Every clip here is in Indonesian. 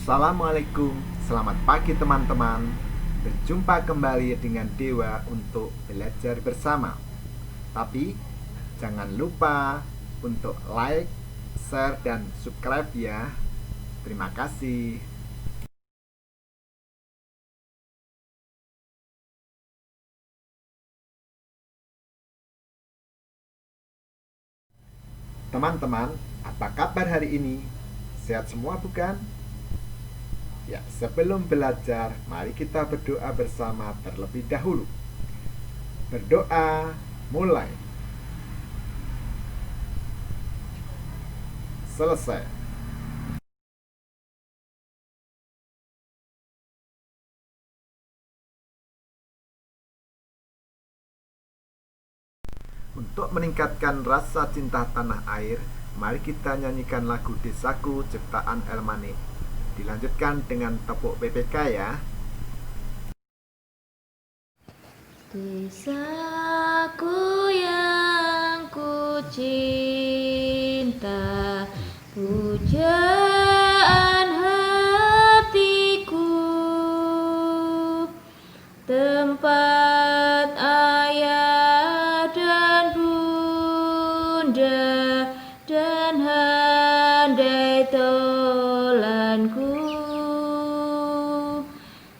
Assalamualaikum, selamat pagi teman-teman. Berjumpa kembali dengan Dewa untuk belajar bersama. Tapi jangan lupa untuk like, share, dan subscribe ya. Terima kasih. Teman-teman, apa kabar hari ini? Sehat semua bukan? Ya, sebelum belajar, mari kita berdoa bersama terlebih dahulu. Berdoa, mulai. Selesai. Untuk meningkatkan rasa cinta tanah air, mari kita nyanyikan lagu Desaku ciptaan Elmane. Dilanjutkan dengan tepuk PPK ya. Desaku yang ku cinta, pujaan hatiku, tempat ayah dan bunda dan handai tolanku.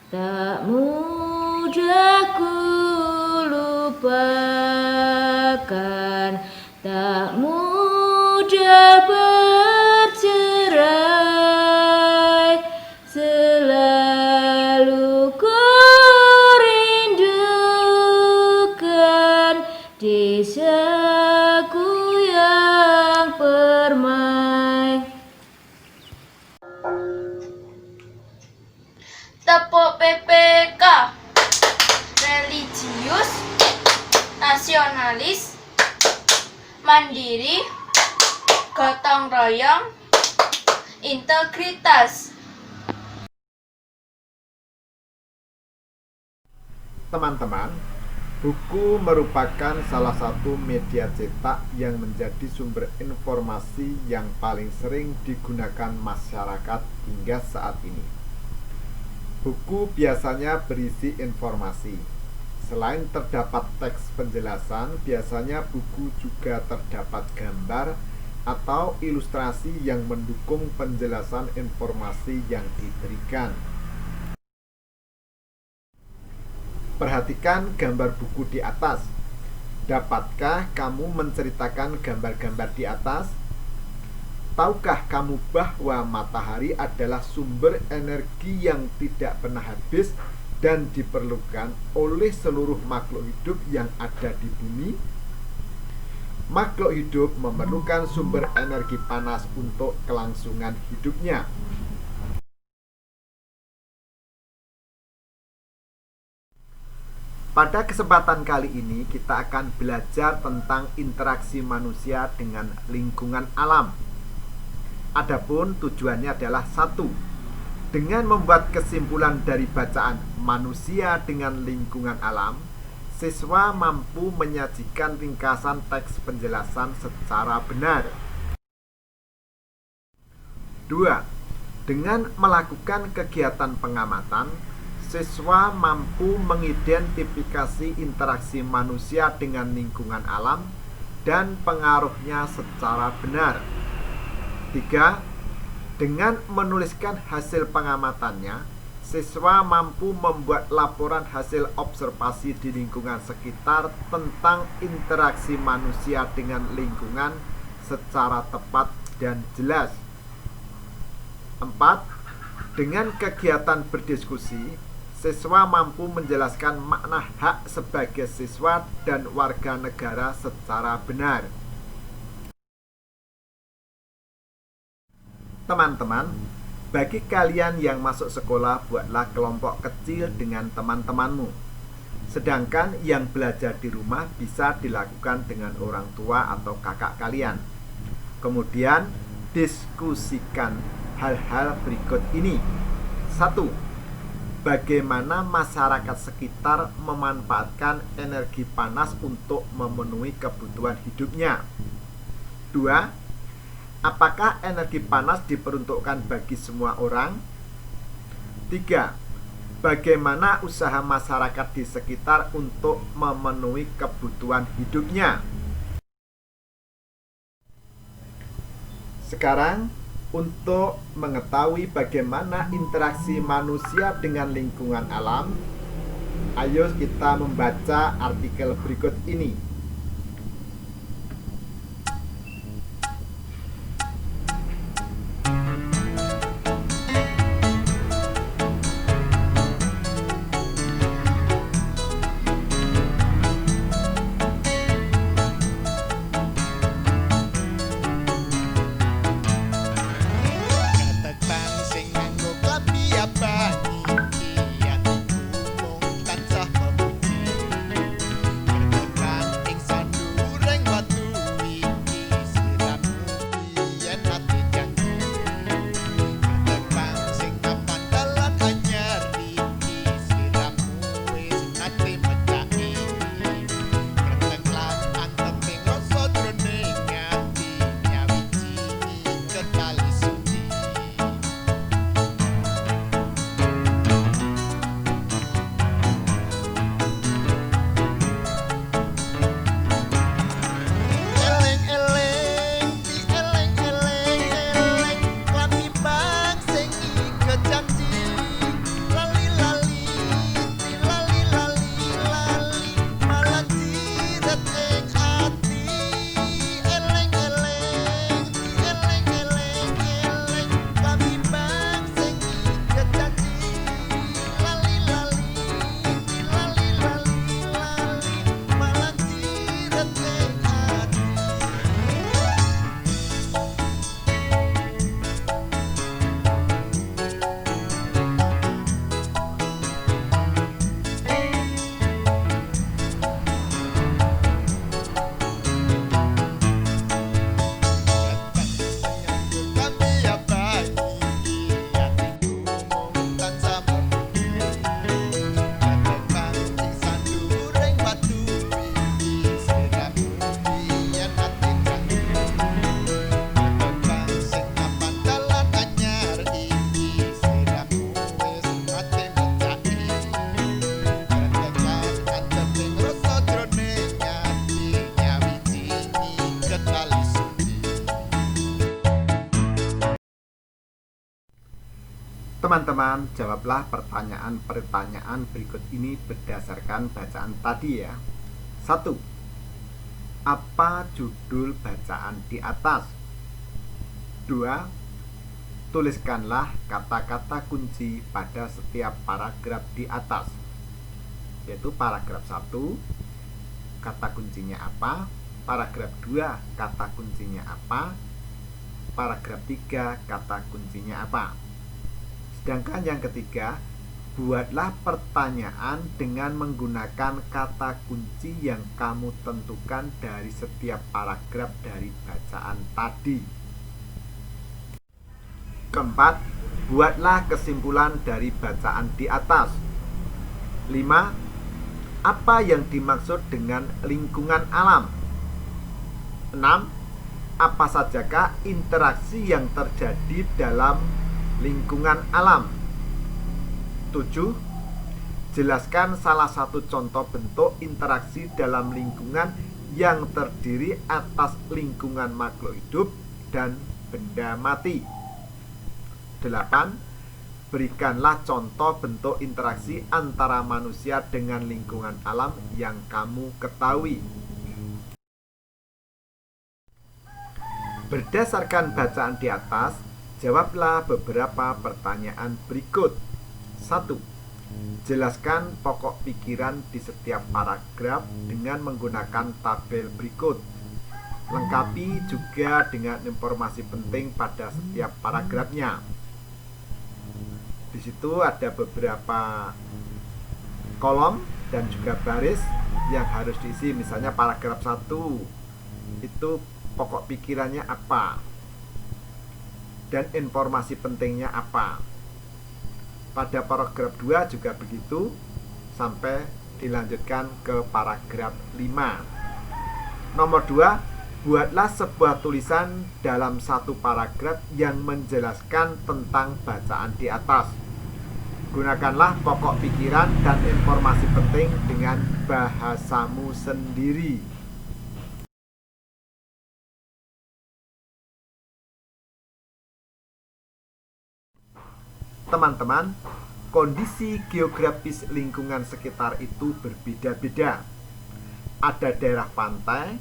Tak mudah ku lupakan, tak mudah bercerai, selalu ku rindukan desaku yang permai. Tepuk PPK. Religius, nasionalis, mandiri, gotong royong, integritas. Teman-teman, buku merupakan salah satu media cetak yang menjadi sumber informasi yang paling sering digunakan masyarakat hingga saat ini. Buku biasanya berisi informasi. Selain terdapat teks penjelasan, biasanya buku juga terdapat gambar atau ilustrasi yang mendukung penjelasan informasi yang diberikan. Perhatikan gambar buku di atas. Dapatkah kamu menceritakan gambar-gambar di atas? Tahukah kamu bahwa matahari adalah sumber energi yang tidak pernah habis dan diperlukan oleh seluruh makhluk hidup yang ada di bumi? Makhluk hidup memerlukan sumber energi panas untuk kelangsungan hidupnya. Pada kesempatan kali ini kita akan belajar tentang interaksi manusia dengan lingkungan alam. Adapun tujuannya adalah satu, dengan membuat kesimpulan dari bacaan manusia dengan lingkungan alam, siswa mampu menyajikan ringkasan teks penjelasan secara benar. 2. Dengan melakukan kegiatan pengamatan, siswa mampu mengidentifikasi interaksi manusia dengan lingkungan alam dan pengaruhnya secara benar. 3. Dengan menuliskan hasil pengamatannya, siswa mampu membuat laporan hasil observasi di lingkungan sekitar tentang interaksi manusia dengan lingkungan secara tepat dan jelas. 4. Dengan kegiatan berdiskusi, Siswa mampu menjelaskan makna hak sebagai siswa dan warga negara secara benar. Teman-teman, bagi kalian yang masuk sekolah, buatlah kelompok kecil dengan teman-temanmu. Sedangkan yang belajar di rumah bisa dilakukan dengan orang tua atau kakak kalian. Kemudian, diskusikan hal-hal berikut ini. 1. Bagaimana masyarakat sekitar memanfaatkan energi panas untuk memenuhi kebutuhan hidupnya. 2. Apakah energi panas diperuntukkan bagi semua orang? 3. Bagaimana usaha masyarakat di sekitar untuk memenuhi kebutuhan hidupnya? Sekarang, untuk mengetahui bagaimana interaksi manusia dengan lingkungan alam, ayo kita membaca artikel berikut ini. Teman-teman, jawablah pertanyaan-pertanyaan berikut ini berdasarkan bacaan tadi ya. 1. Apa judul bacaan di atas? 2. Tuliskanlah kata-kata kunci pada setiap paragraf di atas. Yaitu paragraf 1, kata kuncinya apa? Paragraf 2, kata kuncinya apa? Paragraf 3, kata kuncinya apa? Sedangkan yang ketiga, buatlah pertanyaan dengan menggunakan kata kunci yang kamu tentukan dari setiap paragraf dari bacaan tadi. Keempat, buatlah kesimpulan dari bacaan di atas. 5. Apa yang dimaksud dengan lingkungan alam? 6. Apa sajakah interaksi yang terjadi dalam lingkungan alam? 7. Jelaskan salah satu contoh bentuk interaksi dalam lingkungan yang terdiri atas lingkungan makhluk hidup dan benda mati. 8. Berikanlah contoh bentuk interaksi antara manusia dengan lingkungan alam yang kamu ketahui. Berdasarkan bacaan di atas, jawablah beberapa pertanyaan berikut. 1. Jelaskan pokok pikiran di setiap paragraf dengan menggunakan tabel berikut. Lengkapi juga dengan informasi penting pada setiap paragrafnya. Di situ ada beberapa kolom dan juga baris yang harus diisi. Misalnya paragraf 1 itu pokok pikirannya apa dan informasi pentingnya apa. Pada paragraf 2 juga begitu sampai dilanjutkan ke paragraf 5. Nomor 2, buatlah sebuah tulisan dalam satu paragraf yang menjelaskan tentang bacaan di atas. Gunakanlah pokok pikiran dan informasi penting dengan bahasamu sendiri. Teman-teman, kondisi geografis lingkungan sekitar itu berbeda-beda. Ada daerah pantai,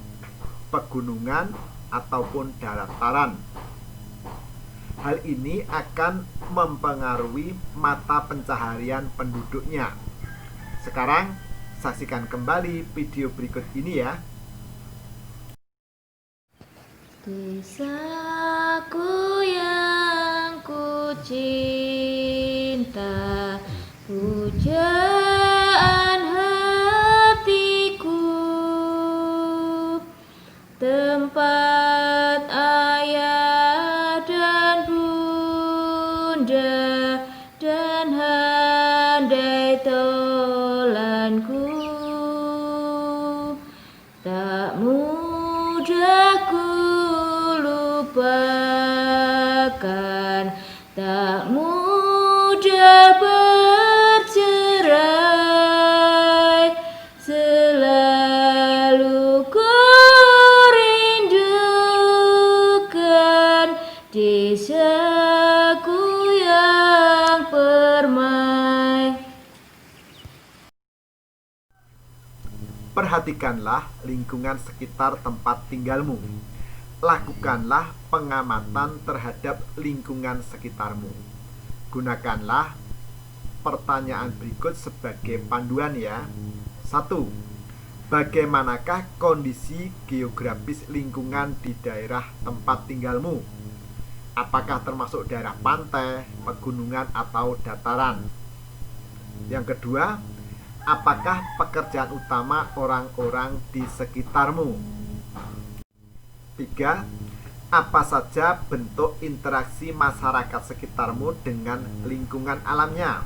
pegunungan, ataupun dataran. Hal ini akan mempengaruhi mata pencaharian penduduknya. Sekarang, saksikan kembali video berikut ini ya. Desaku yang ku cinta, pujaan hatiku, tempat ayah dan bunda dan handai tolanku. Tak mudah ku lupakan, tak mudah bercerai, selalu ku rindukan desaku yang permai. Perhatikanlah lingkungan sekitar tempat tinggalmu. Lakukanlah pengamatan terhadap lingkungan sekitarmu. Gunakanlah pertanyaan berikut sebagai panduan ya. 1. Bagaimanakah kondisi geografis lingkungan di daerah tempat tinggalmu? Apakah termasuk daerah pantai, pegunungan, atau dataran? Yang kedua, apakah pekerjaan utama orang-orang di sekitarmu? 3. Apa saja bentuk interaksi masyarakat sekitarmu dengan lingkungan alamnya?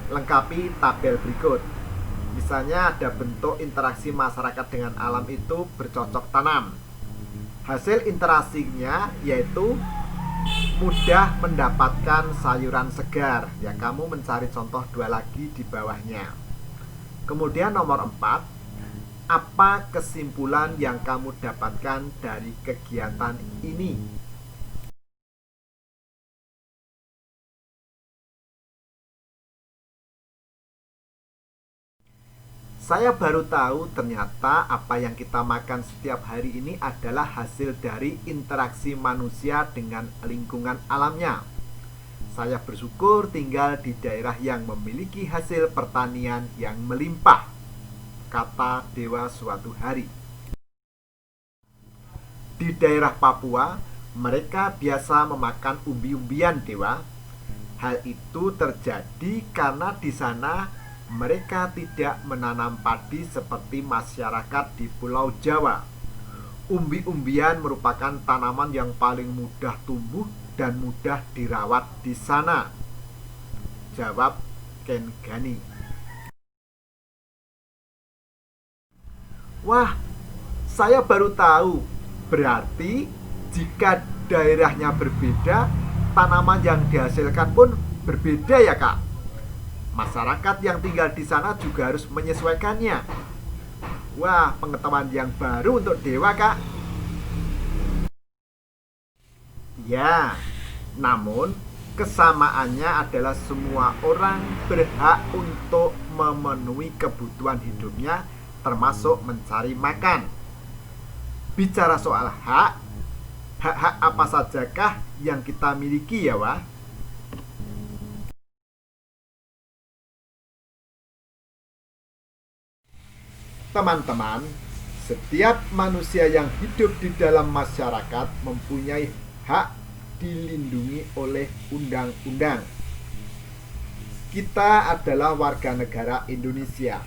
Lengkapi tabel berikut. Misalnya ada bentuk interaksi masyarakat dengan alam itu bercocok tanam. Hasil interaksinya yaitu mudah mendapatkan sayuran segar. Ya, kamu mencari contoh 2 lagi di bawahnya. Kemudian nomor 4, apa kesimpulan yang kamu dapatkan dari kegiatan ini? Saya baru tahu ternyata apa yang kita makan setiap hari ini adalah hasil dari interaksi manusia dengan lingkungan alamnya. Saya bersyukur tinggal di daerah yang memiliki hasil pertanian yang melimpah, kata Dewa suatu hari. Di daerah Papua, mereka biasa memakan umbi-umbian, Dewa. Hal itu terjadi karena di sana mereka tidak menanam padi seperti masyarakat di Pulau Jawa. Umbi-umbian merupakan tanaman yang paling mudah tumbuh dan mudah dirawat di sana, jawab Ken Gani. Wah, saya baru tahu. Berarti jika daerahnya berbeda, tanaman yang dihasilkan pun berbeda ya, Kak? Masyarakat yang tinggal di sana juga harus menyesuaikannya. Wah, pengetahuan yang baru untuk Dewa, Kak. Ya, namun kesamaannya adalah semua orang berhak untuk memenuhi kebutuhan hidupnya, termasuk mencari makan. Bicara soal hak apa sajakah yang kita miliki ya, Wah? Teman-teman, setiap manusia yang hidup di dalam masyarakat mempunyai hak dilindungi oleh undang-undang. Kita adalah warga negara Indonesia.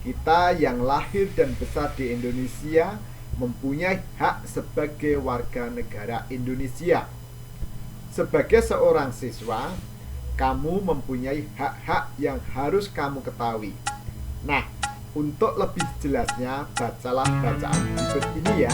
Kita yang lahir dan besar di Indonesia mempunyai hak sebagai warga negara Indonesia. Sebagai seorang siswa, kamu mempunyai hak-hak yang harus kamu ketahui. Nah, untuk lebih jelasnya, bacalah bacaan berikut ini ya.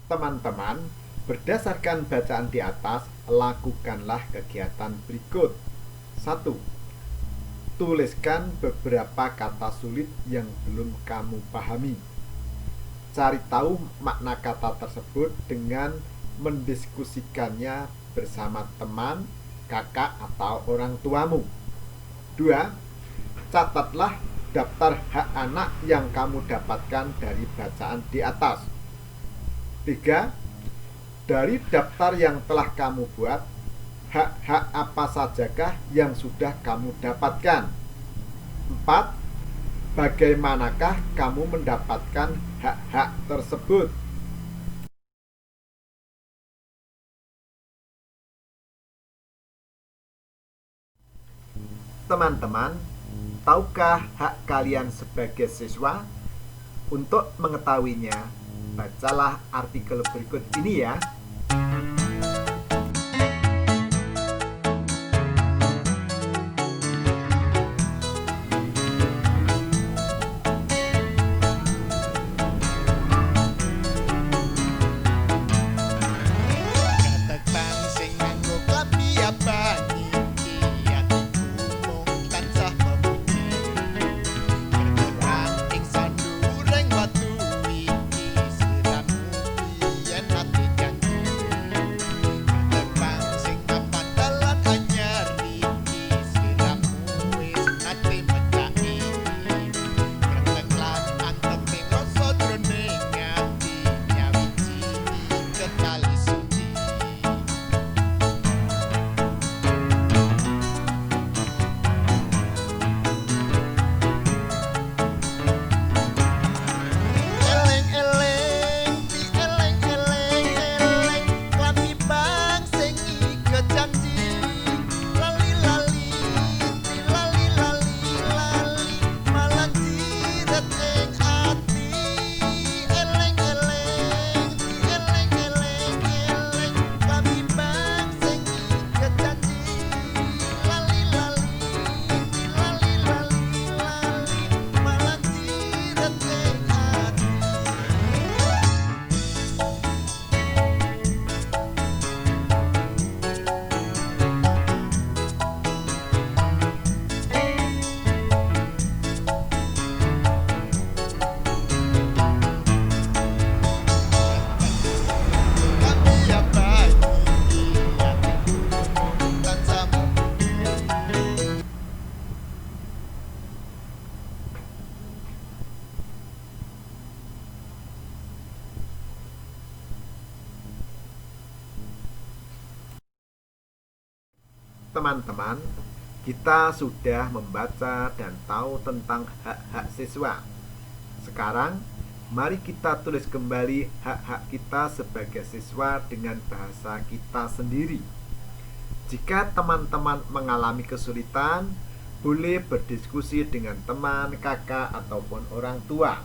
Teman-teman, berdasarkan bacaan di atas, lakukanlah kegiatan berikut. 1. Tuliskan beberapa kata sulit yang belum kamu pahami. Cari tahu makna kata tersebut dengan mendiskusikannya bersama teman, kakak, atau orang tuamu. 2. Catatlah daftar hak anak yang kamu dapatkan dari bacaan di atas. 3. Dari daftar yang telah kamu buat, hak-hak apa sajakah yang sudah kamu dapatkan? 4. Bagaimanakah kamu mendapatkan hak-hak tersebut? Teman-teman, tahukah hak kalian sebagai siswa? Untuk mengetahuinya, bacalah artikel berikut ini ya. Teman-teman, kita sudah membaca dan tahu tentang hak-hak siswa. Sekarang, mari kita tulis kembali hak-hak kita sebagai siswa dengan bahasa kita sendiri. Jika teman-teman mengalami kesulitan, boleh berdiskusi dengan teman, kakak, ataupun orang tua.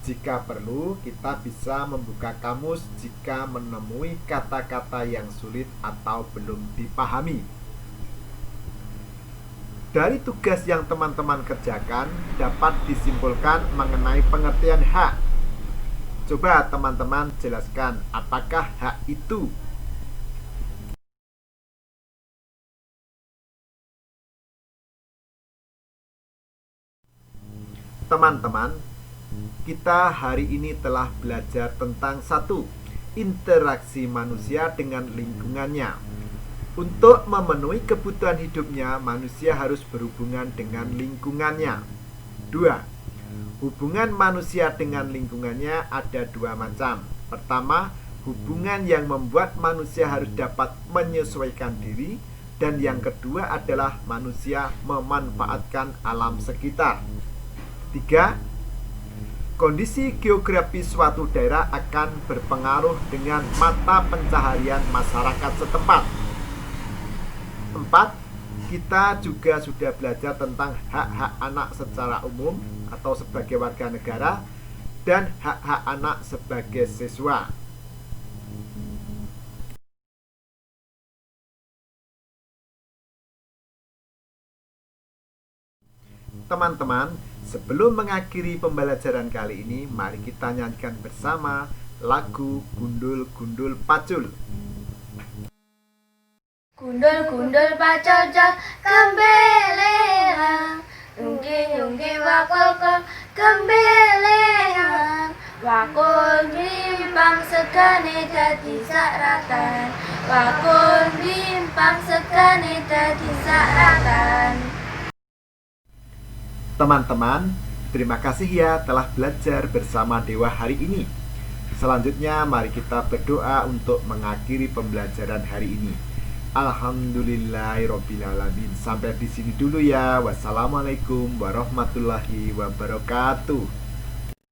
Jika perlu, kita bisa membuka kamus jika menemui kata-kata yang sulit atau belum dipahami. Dari tugas yang teman-teman kerjakan, dapat disimpulkan mengenai pengertian hak. Coba teman-teman jelaskan, apakah hak itu? Teman-teman, kita hari ini telah belajar tentang satu, interaksi manusia dengan lingkungannya. Untuk memenuhi kebutuhan hidupnya, manusia harus berhubungan dengan lingkungannya. Dua, hubungan manusia dengan lingkungannya ada dua macam. Pertama, hubungan yang membuat manusia harus dapat menyesuaikan diri. Dan yang kedua adalah manusia memanfaatkan alam sekitar. Tiga, kondisi geografis suatu daerah akan berpengaruh dengan mata pencaharian masyarakat setempat. 4. Kita juga sudah belajar tentang hak-hak anak secara umum atau sebagai warga negara dan hak-hak anak sebagai siswa. Teman-teman, sebelum mengakhiri pembelajaran kali ini, mari kita nyanyikan bersama lagu Gundul-Gundul Pacul. Gundul-gundul pacul jal kembelelang, ungki-ungki wakul kembelelang, wakul bimbang segane dadi saratan, wakul bimbang segane dadi saratan. Teman-teman, terima kasih ya telah belajar bersama Dewa hari ini. Selanjutnya mari kita berdoa untuk mengakhiri pembelajaran hari ini. Alhamdulillahirobbilalamin. Sampai di sini dulu ya. Wassalamualaikum warahmatullahi wabarakatuh.